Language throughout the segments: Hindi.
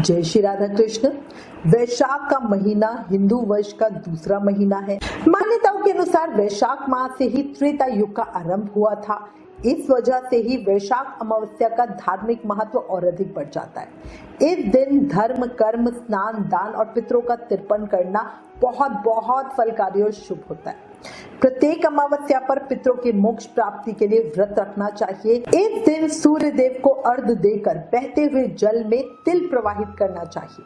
जय श्री राधा कृष्ण। वैशाख का महीना हिंदू वर्ष का दूसरा महीना है। मान्यताओं के अनुसार वैशाख माह से ही त्रेता युग का आरंभ हुआ था। इस वजह से ही वैशाख अमावस्या का धार्मिक महत्व और अधिक बढ़ जाता है। इस दिन धर्म, कर्म, स्नान, दान और पितरों का तर्पण करना बहुत फलकारी और शुभ होता है। प्रत्येक अमावस्या पर पितरों के मोक्ष प्राप्ति के लिए व्रत रखना चाहिए। इस दिन सूर्य देव को अर्घ्य देकर बहते हुए जल में तिल प्रवाहित करना चाहिए।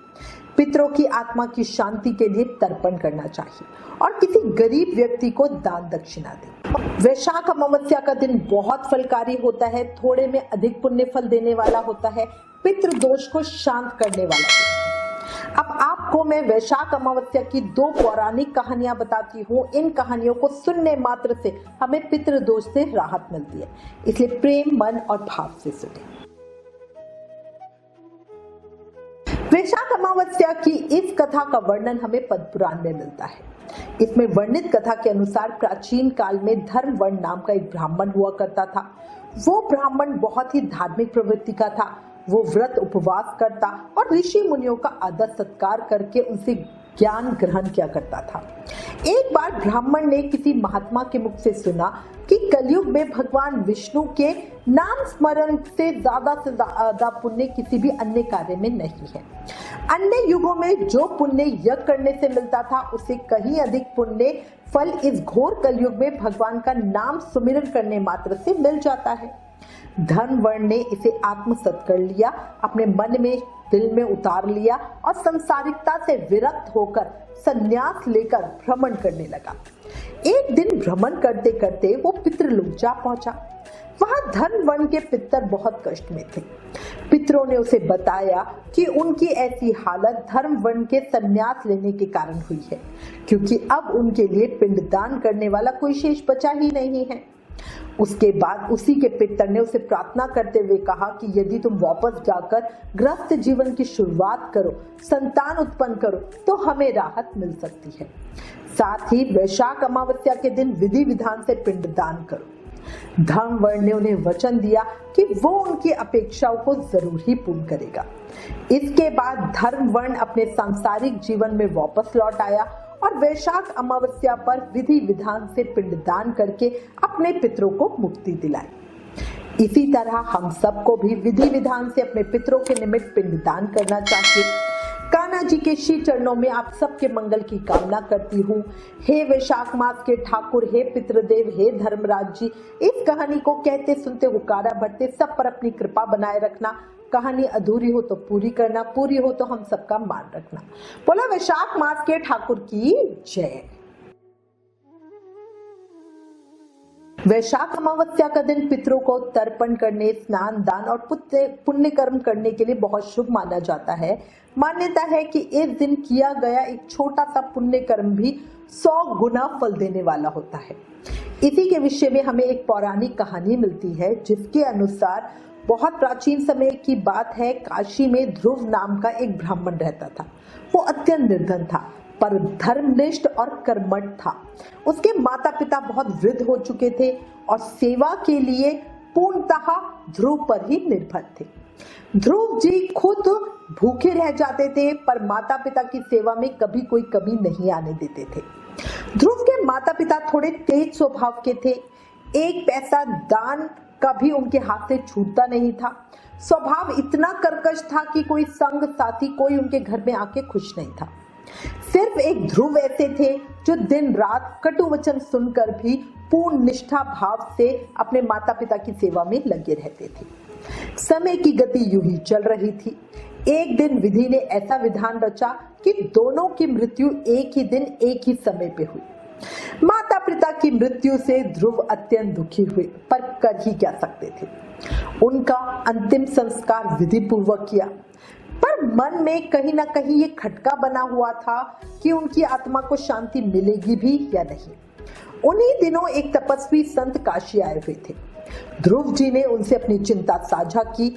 पितरों की आत्मा की शांति के लिए तर्पण करना चाहिए और किसी गरीब व्यक्ति को दान दक्षिणा दें। वैशाख अमावस्या का दिन बहुत फलकारी होता है, थोड़े में अधिक पुण्य फल देने वाला होता है, पितृ दोष को शांत करने वाला होता है। अब आपको मैं वैशाख अमावस्या की दो पौराणिक कहानियां बताती हूँ। इन कहानियों को सुनने मात्र से हमें पितृ दोष से राहत मिलती है, इसलिए प्रेम, मन और भाव से सुने। वैशाख अमावस्या की इस कथा का वर्णन हमें पद्म पुराण में मिलता है। इसमें वर्णित कथा के अनुसार प्राचीन काल में धर्मवर्ण नाम का एक ब्राह्मण हुआ करता था। वो ब्राह्मण बहुत ही धार्मिक प्रवृत्ति का था। वो व्रत, उपवास करता और ऋषि मुनियों का आदर सत्कार करके उनसे ज्ञान ग्रहण किया करता था। एक बार ब्राह्मण ने किसी महात्मा के मुख से सुना कि कलयुग में भगवान विष्णु के नाम स्मरण से ज्यादा पुण्य किसी भी अन्य कार्य में नहीं है। अन्य युगों में जो पुण्य यज्ञ करने से मिलता था, उससे कहीं अधिक पुण्य फल इस घोर कलयुग में भगवान का नाम सुमिरन करने मात्र से मिल जाता है। धर्मवर्ण ने इसे आत्मसात कर लिया, अपने मन में, दिल में उतार लिया और संसारिकता से विरक्त होकर संन्यास लेकर भ्रमण करने लगा। एक दिन भ्रमण करते करते वो पितृलोक जा पहुंचा। वहां धर्मवर्ण के पितर बहुत कष्ट में थे। पितरों ने उसे बताया कि उनकी ऐसी हालत धर्मवर्ण के संन्यास लेने के कारण हुई है, क्योंकि अब उनके लिए पिंडदान करने वाला कोई शेष बचा ही नहीं है। उसके बाद उसी के पितर ने उसे प्रार्थना करते हुए कहा कि यदि तुम वापस जाकर गृहस्थ जीवन की शुरुआत करो, संतान उत्पन्न करो, तो हमें राहत मिल सकती है। साथ ही वैशाख अमावस्या के दिन विधि विधान से पिंडदान करो। धर्मवर्ण ने उन्हें वचन दिया कि वो उनकी अपेक्षाओं को जरूर ही पूर्ण करेगा। इसके बाद धर्मवर्ण अपने सांसारिक जीवन में वापस लौट आया और वैशाख अमावस्या पर विधि विधान से पिंडदान करके अपने पितरों को मुक्ति दिलाई। इसी तरह हम सबको भी विधि विधान से अपने पितरों के निमित्त पिंडदान करना चाहिए। कान्हा जी के श्री चरणों में आप सबके मंगल की कामना करती हूँ। हे वैशाख मास के ठाकुर, हे पितृदेव, हे धर्मराज जी, इस कहानी को कहते सुनते हुकारा भरते सब पर अपनी कृपा बनाए रखना। कहानी अधूरी हो तो पूरी करना, पूरी हो तो हम सबका मान रखना। बोला वैशाख मास के ठाकुर की जय। वैशाख अमावस्या का दिन पितरों को तर्पण करने, स्नान, दान और पुण्य कर्म करने के लिए बहुत शुभ माना जाता है। मान्यता है कि इस दिन किया गया एक छोटा सा पुण्य कर्म भी 100 गुना फल देने वाला होता है। इसी के विषय में हमें एक पौराणिक कहानी मिलती है, जिसके अनुसार बहुत प्राचीन समय की बात है, काशी में ध्रुव नाम का एक ब्राह्मण रहता था। वो अत्यंत निर्धन था, पर धर्मनिष्ठ और कर्मठ था। उसके माता पिता बहुत वृद्ध हो चुके थे और सेवा के लिए पूर्णतः ध्रुव पर ही निर्भर थे। ध्रुव जी खुद भूखे रह जाते थे, पर माता पिता की सेवा में कभी कोई कमी नहीं आने देते थे। ध्रुव के माता पिता थोड़े तेज स्वभाव के थे। एक पैसा दान कभी उनके हाथ से छूटता नहीं था। स्वभाव इतना कर्कश था कि कोई संग साथी, कोई उनके घर में आके खुश नहीं था। सिर्फ एक ध्रुव ऐसे थे जो दिन रात कटु वचन सुनकर भी पूर्ण निष्ठा भाव से अपने माता पिता की सेवा में लगे रहते थे। समय की गति यूं ही चल रही थी। एक दिन विधि ने ऐसा विधान रचा कि दोनों की मृत्यु एक ही दिन, एक ही समय पे हुई। माता पिता की मृत्यु से ध्रुव अत्यंत दुखी हुए, पर कर ही क्या सकते थे। उनका अंतिम संस्कार विधि पूर्वक किया, पर मन में कहीं ना कहीं ये खटका बना हुआ था कि उनकी आत्मा को शांति मिलेगी भी या नहीं। उन्हीं दिनों एक तपस्वी संत काशी आए हुए थे। ध्रुव जी ने उनसे अपनी चिंता साझा की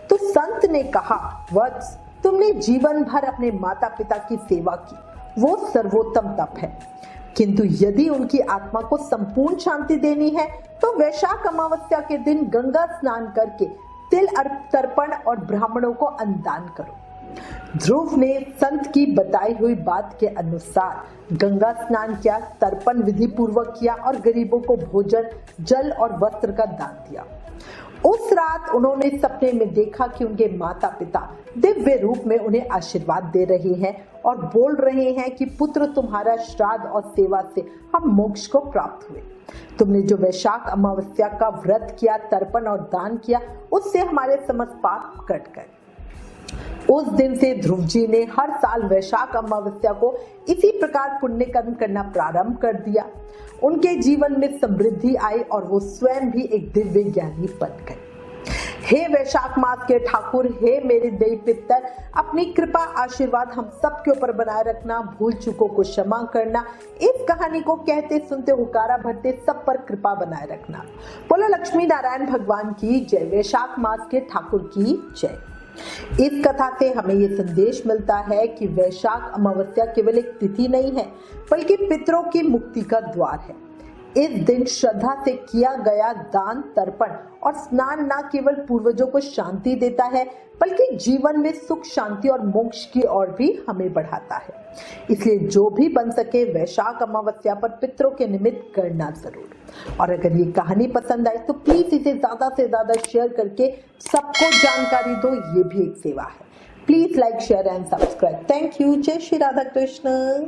तो संत ने कहा, वत्स, तुमने जीवन भर अपने माता पिता की सेवा की, वो सर्वोत्तम तप है, किंतु यदि उनकी आत्मा को संपूर्ण शांति देनी है तो वैशाख अमावस्या के दिन गंगा स्नान करके तिल तर्पण और ब्राह्मणों को अन्नदान करो। ध्रुव ने संत की बताई हुई बात के अनुसार गंगा स्नान किया, तर्पण विधि पूर्वक किया और गरीबों को भोजन, जल और वस्त्र का दान दिया। उस रात उन्होंने सपने में देखा कि उनके माता पिता दिव्य रूप में उन्हें आशीर्वाद दे रहे हैं और बोल रहे हैं कि पुत्र, तुम्हारा श्राद्ध और सेवा से हम मोक्ष को प्राप्त हुए। तुमने जो वैशाख अमावस्या का व्रत किया, तर्पण और दान किया, उससे हमारे समस्त पाप कट गए। उस दिन से ध्रुव जी ने हर साल वैशाख अमावस्या को इसी प्रकार पुण्य कर्म करना प्रारंभ कर दिया। उनके जीवन में समृद्धि आई और वो स्वयं भी एक दिव्य ज्ञानी बन गए। हे वैशाख मास के ठाकुर, हे मेरे देवी पितर, अपनी कृपा आशीर्वाद हम सब के ऊपर बनाए रखना, भूल चूकों को क्षमा करना, इस कहानी को कहते सुनते हुकारा भरते सब पर कृपा बनाए रखना। बोलो लक्ष्मी नारायण भगवान की जय, वैशाख मास के ठाकुर की जय। इस कथा से हमें ये संदेश मिलता है कि वैशाख अमावस्या केवल एक तिथि नहीं है, बल्कि पितरों की मुक्ति का द्वार है। इस दिन श्रद्धा से किया गया दान, तर्पण और स्नान न केवल पूर्वजों को शांति देता है, बल्कि जीवन में सुख, शांति और मोक्ष की ओर भी हमें बढ़ाता है। इसलिए जो भी बन सके वैशाख अमावस्या पर पितरों के निमित्त करना जरूर। और अगर ये कहानी पसंद आई तो प्लीज इसे ज्यादा से ज्यादा शेयर करके सबको जानकारी दो, ये भी एक सेवा है। Please like, share and subscribe. Thank you. जय श्री राधा कृष्ण।